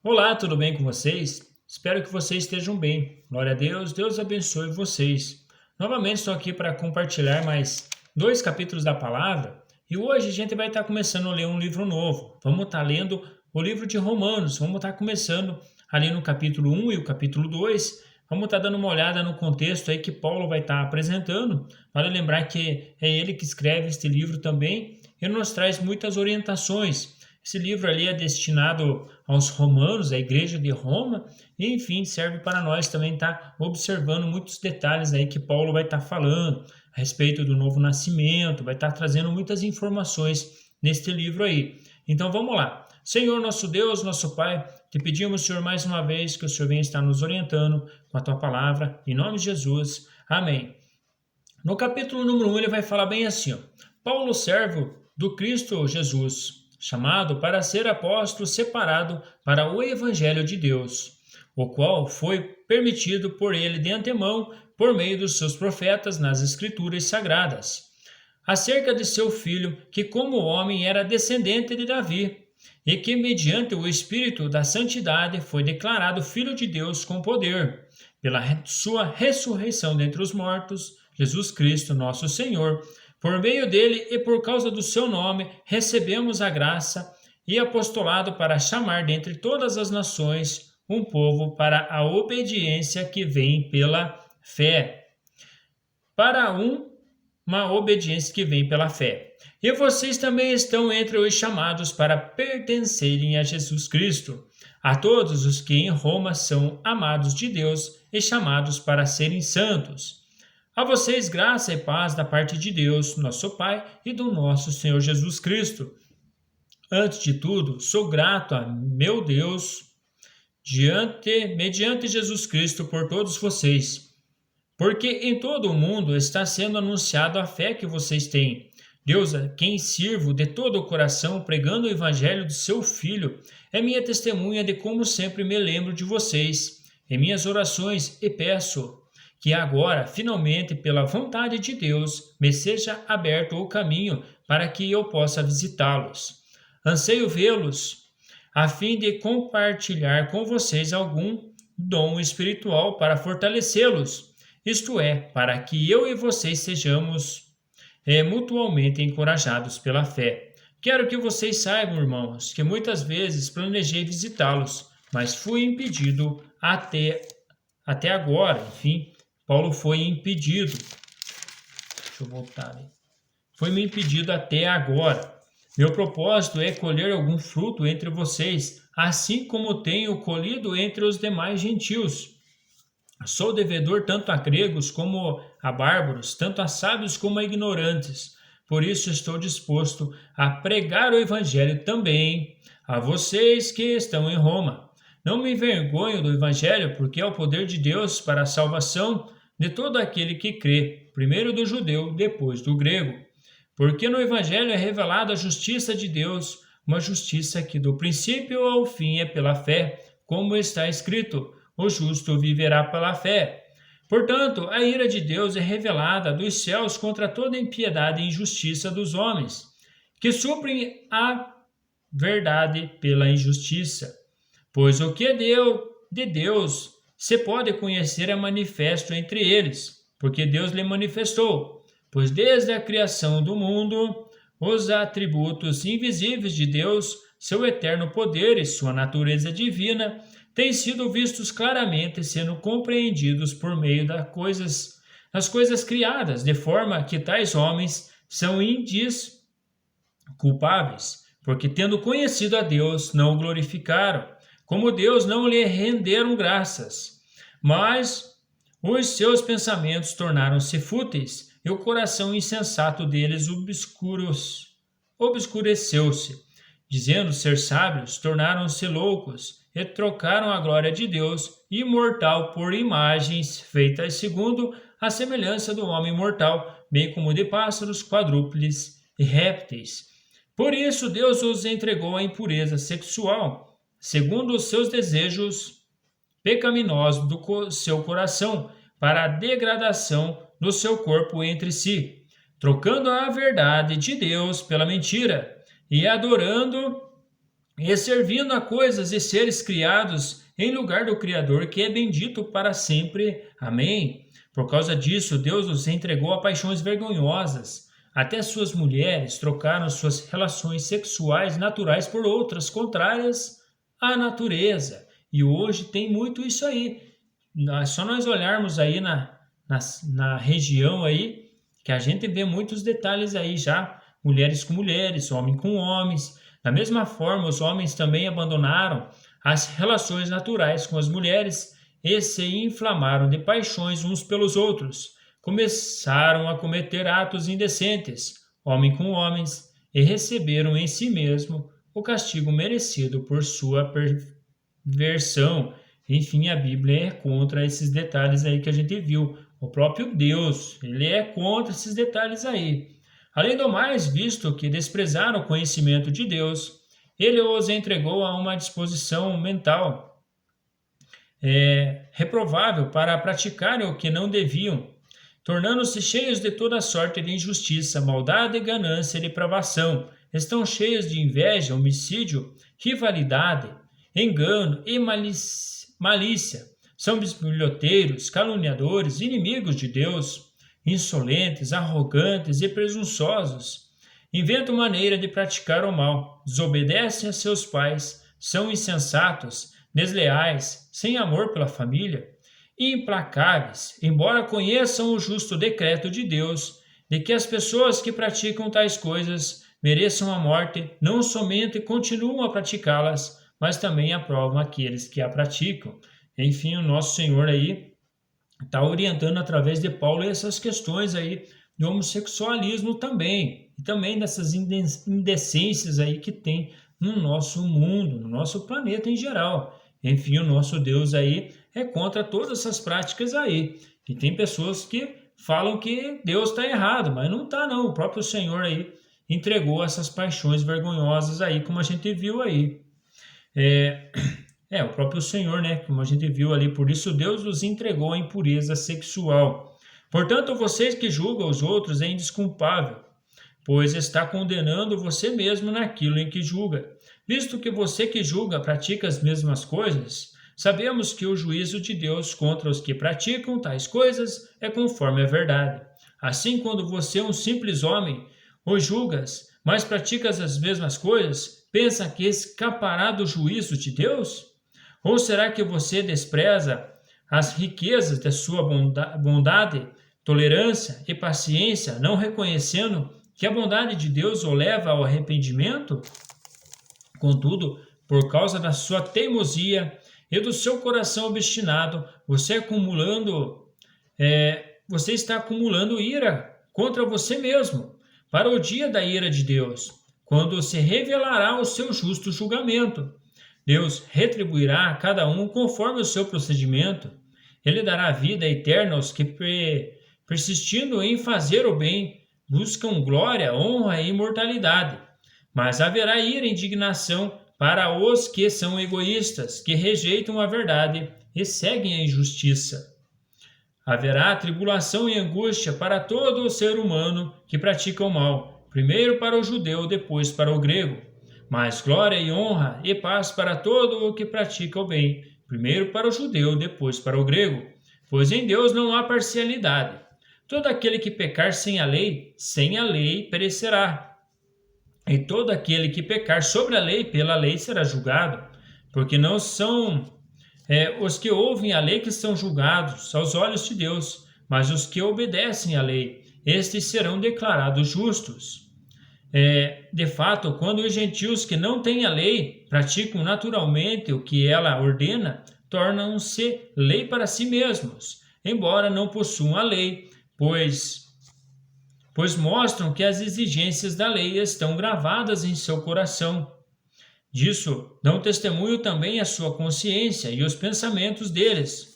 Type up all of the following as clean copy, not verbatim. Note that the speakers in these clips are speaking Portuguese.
Olá, tudo bem com vocês? Espero que vocês estejam bem. Glória a Deus, Deus abençoe vocês. Novamente estou aqui para compartilhar mais dois capítulos da palavra e hoje a gente vai estar começando a ler um livro novo. Vamos estar lendo o livro de Romanos, vamos estar começando ali no capítulo 1 e o capítulo 2. Vamos estar dando uma olhada no contexto aí que Paulo vai estar apresentando. Vale lembrar que é ele que escreve este livro também e nos traz muitas orientações. Esse livro ali é destinado aos romanos, à igreja de Roma, e enfim, serve para nós também estar observando muitos detalhes aí que Paulo vai estar falando a respeito do novo nascimento, vai estar trazendo muitas informações neste livro aí. Então vamos lá. Senhor nosso Deus, nosso Pai, te pedimos, Senhor, mais uma vez que o Senhor venha estar nos orientando com a tua palavra, em nome de Jesus. Amém. No capítulo número 1 ele vai falar bem assim, ó, Paulo, servo do Cristo Jesus, chamado para ser apóstolo separado para o evangelho de Deus, o qual foi permitido por ele de antemão por meio dos seus profetas nas escrituras sagradas, acerca de seu filho, que como homem era descendente de Davi, e que mediante o Espírito da Santidade foi declarado Filho de Deus com poder, pela sua ressurreição dentre os mortos, Jesus Cristo, nosso Senhor. Por meio dele e por causa do seu nome, recebemos a graça e apostolado para chamar dentre todas as nações um povo para a obediência que vem pela fé. Para uma obediência que vem pela fé. E vocês também estão entre os chamados para pertencerem a Jesus Cristo, a todos os que em Roma são amados de Deus e chamados para serem santos. A vocês graça e paz da parte de Deus, nosso Pai, e do nosso Senhor Jesus Cristo. Antes de tudo, sou grato a meu Deus, mediante Jesus Cristo, por todos vocês, porque em todo o mundo está sendo anunciado a fé que vocês têm. Deus, a quem sirvo de todo o coração, pregando o evangelho do seu Filho, é minha testemunha de como sempre me lembro de vocês em minhas orações e peço que agora, finalmente, pela vontade de Deus, me seja aberto o caminho para que eu possa visitá-los. Anseio vê-los, a fim de compartilhar com vocês algum dom espiritual para fortalecê-los, isto é, para que eu e vocês sejamos mutuamente encorajados pela fé. Quero que vocês saibam, irmãos, que muitas vezes planejei visitá-los, mas fui impedido até agora. Enfim, Paulo foi impedido. Deixa eu voltar aí. Foi-me impedido até agora. Meu propósito é colher algum fruto entre vocês, assim como tenho colhido entre os demais gentios. Sou devedor tanto a gregos como a bárbaros, tanto a sábios como a ignorantes. Por isso estou disposto a pregar o evangelho também a vocês que estão em Roma. Não me envergonho do evangelho, porque é o poder de Deus para a salvação de todo aquele que crê, primeiro do judeu, depois do grego. Porque no evangelho é revelada a justiça de Deus, uma justiça que do princípio ao fim é pela fé, como está escrito: o justo viverá pela fé. Portanto, a ira de Deus é revelada dos céus contra toda impiedade e injustiça dos homens, que suprem a verdade pela injustiça. Pois o que é de Deus se pode conhecer é manifesto entre eles, porque Deus lhe manifestou. Pois desde a criação do mundo, os atributos invisíveis de Deus, seu eterno poder e sua natureza divina, têm sido vistos claramente, sendo compreendidos por meio das coisas criadas, de forma que tais homens são indisculpáveis, porque tendo conhecido a Deus, não o glorificaram, como Deus não lhe renderam graças, mas os seus pensamentos tornaram-se fúteis, e o coração insensato deles obscureceu-se. Dizendo ser sábios, tornaram-se loucos, e trocaram a glória de Deus, imortal, por imagens feitas segundo a semelhança do homem mortal, bem como de pássaros, quadrúpedes e répteis. Por isso Deus os entregou à impureza sexual, segundo os seus desejos pecaminosos do seu coração, para a degradação do seu corpo entre si, trocando a verdade de Deus pela mentira, e adorando e servindo a coisas e seres criados em lugar do Criador, que é bendito para sempre. Amém. Por causa disso, Deus os entregou a paixões vergonhosas. Até suas mulheres trocaram suas relações sexuais naturais por outras contrárias à natureza. E hoje tem muito isso aí. Só nós olharmos aí na região aí, que a gente vê muitos detalhes aí já, mulheres com mulheres, homens com homens. Da mesma forma, os homens também abandonaram as relações naturais com as mulheres e se inflamaram de paixões uns pelos outros. Começaram a cometer atos indecentes, homem com homens, e receberam em si mesmo o castigo merecido por sua perversão. Enfim, a Bíblia é contra esses detalhes aí que a gente viu. O próprio Deus, ele é contra esses detalhes aí. Além do mais, visto que desprezaram o conhecimento de Deus, ele os entregou a uma disposição mental reprovável para praticarem o que não deviam, tornando-se cheios de toda sorte de injustiça, maldade, ganância e depravação. Estão cheios de inveja, homicídio, rivalidade, engano e malícia. São bisbilhoteiros, caluniadores, inimigos de Deus, insolentes, arrogantes e presunçosos. Inventam maneira de praticar o mal, desobedecem a seus pais, são insensatos, desleais, sem amor pela família, implacáveis, embora conheçam o justo decreto de Deus de que as pessoas que praticam tais coisas mereçam a morte, não somente continuam a praticá-las, mas também aprovam aqueles que a praticam. Enfim, o nosso Senhor aí está orientando através de Paulo essas questões aí do homossexualismo também, e também dessas indecências aí que tem no nosso mundo, no nosso planeta em geral. Enfim, o nosso Deus aí é contra todas essas práticas aí. E tem pessoas que falam que Deus está errado, mas não está não. O próprio Senhor aí entregou essas paixões vergonhosas aí, como a gente viu aí. O próprio Senhor, né? Como a gente viu ali, por isso Deus os entregou à impureza sexual. Portanto, vocês que julgam os outros é indesculpável, pois está condenando você mesmo naquilo em que julga. Visto que você que julga pratica as mesmas coisas, sabemos que o juízo de Deus contra os que praticam tais coisas é conforme a verdade. Assim, quando você, um simples homem, o julgas, mas praticas as mesmas coisas, pensa que escapará do juízo de Deus? Ou será que você despreza as riquezas da sua bondade, tolerância e paciência, não reconhecendo que a bondade de Deus o leva ao arrependimento? Contudo, por causa da sua teimosia e do seu coração obstinado, você está acumulando ira contra você mesmo, para o dia da ira de Deus, quando se revelará o seu justo julgamento. Deus retribuirá a cada um conforme o seu procedimento. Ele dará vida eterna aos que, persistindo em fazer o bem, buscam glória, honra e imortalidade. Mas haverá ira e indignação para os que são egoístas, que rejeitam a verdade e seguem a injustiça. Haverá tribulação e angústia para todo o ser humano que pratica o mal, primeiro para o judeu, depois para o grego. Mas glória e honra e paz para todo o que pratica o bem, primeiro para o judeu, depois para o grego. Pois em Deus não há parcialidade. Todo aquele que pecar sem a lei perecerá. E todo aquele que pecar sobre a lei, pela lei será julgado. Porque não são os que ouvem a lei que são julgados aos olhos de Deus, mas os que obedecem à lei, estes serão declarados justos. De fato, quando os gentios que não têm a lei praticam naturalmente o que ela ordena, tornam-se lei para si mesmos, embora não possuam a lei, pois mostram que as exigências da lei estão gravadas em seu coração. Disso dão testemunho também a sua consciência e os pensamentos deles,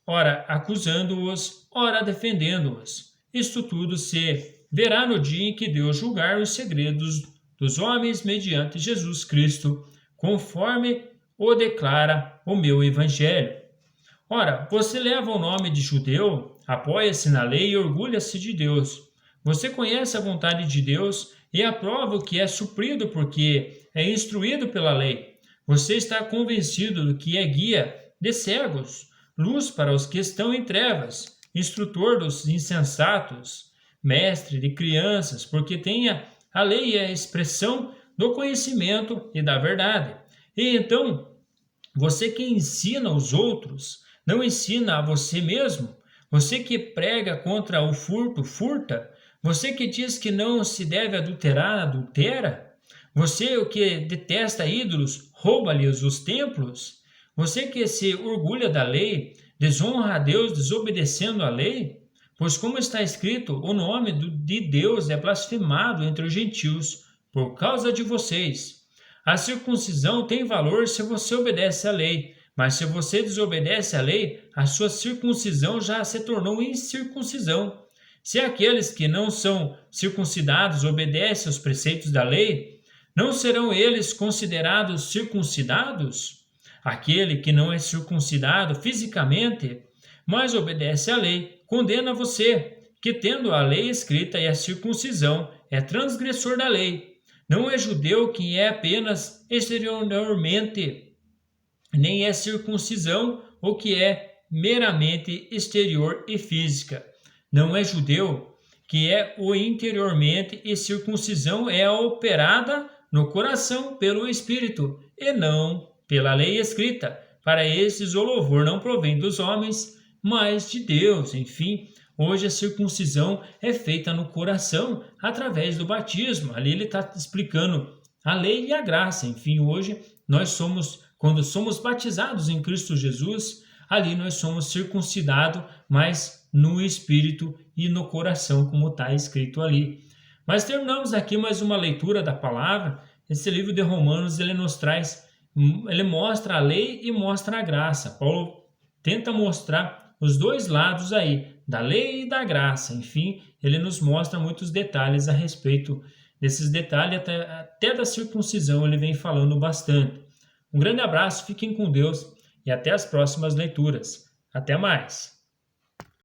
ora acusando-os, ora defendendo-os. Isto tudo se verá no dia em que Deus julgar os segredos dos homens mediante Jesus Cristo, conforme o declara o meu Evangelho. Ora, você leva o nome de judeu, apoia-se na lei e orgulha-se de Deus. Você conhece a vontade de Deus e aprova o que é suprido porque é instruído pela lei. Você está convencido do que é guia de cegos, luz para os que estão em trevas, instrutor dos insensatos, mestre de crianças, porque tenha a lei e a expressão do conhecimento e da verdade. E então, você que ensina os outros, não ensina a você mesmo? Você que prega contra o furto, furta? Você que diz que não se deve adulterar, adultera? Você o que detesta ídolos, rouba-lhes os templos? Você que se orgulha da lei, desonra a Deus desobedecendo a lei? Pois como está escrito, o nome de Deus é blasfemado entre os gentios por causa de vocês. A circuncisão tem valor se você obedece à lei, mas se você desobedece à lei, a sua circuncisão já se tornou incircuncisão. Se aqueles que não são circuncidados obedecem aos preceitos da lei, não serão eles considerados circuncidados? Aquele que não é circuncidado fisicamente, mas obedece à lei, condena você, que tendo a lei escrita e a circuncisão, é transgressor da lei. Não é judeu quem é apenas exteriormente, nem é circuncisão o que é meramente exterior e física. Não é judeu que é o interiormente, e circuncisão é a operada no coração pelo Espírito, e não pela lei escrita. Para esses o louvor não provém dos homens, mas de Deus. Enfim, hoje a circuncisão é feita no coração através do batismo. Ali ele está explicando a lei e a graça. Enfim, hoje nós somos, quando somos batizados em Cristo Jesus, ali nós somos circuncidados, mas no espírito e no coração, como está escrito ali. Mas terminamos aqui mais uma leitura da palavra. Esse livro de Romanos, ele nos traz, ele mostra a lei e mostra a graça. Paulo tenta mostrar os dois lados aí, da lei e da graça. Enfim, ele nos mostra muitos detalhes a respeito desses detalhes, até da circuncisão ele vem falando bastante. Um grande abraço, fiquem com Deus e até as próximas leituras. Até mais!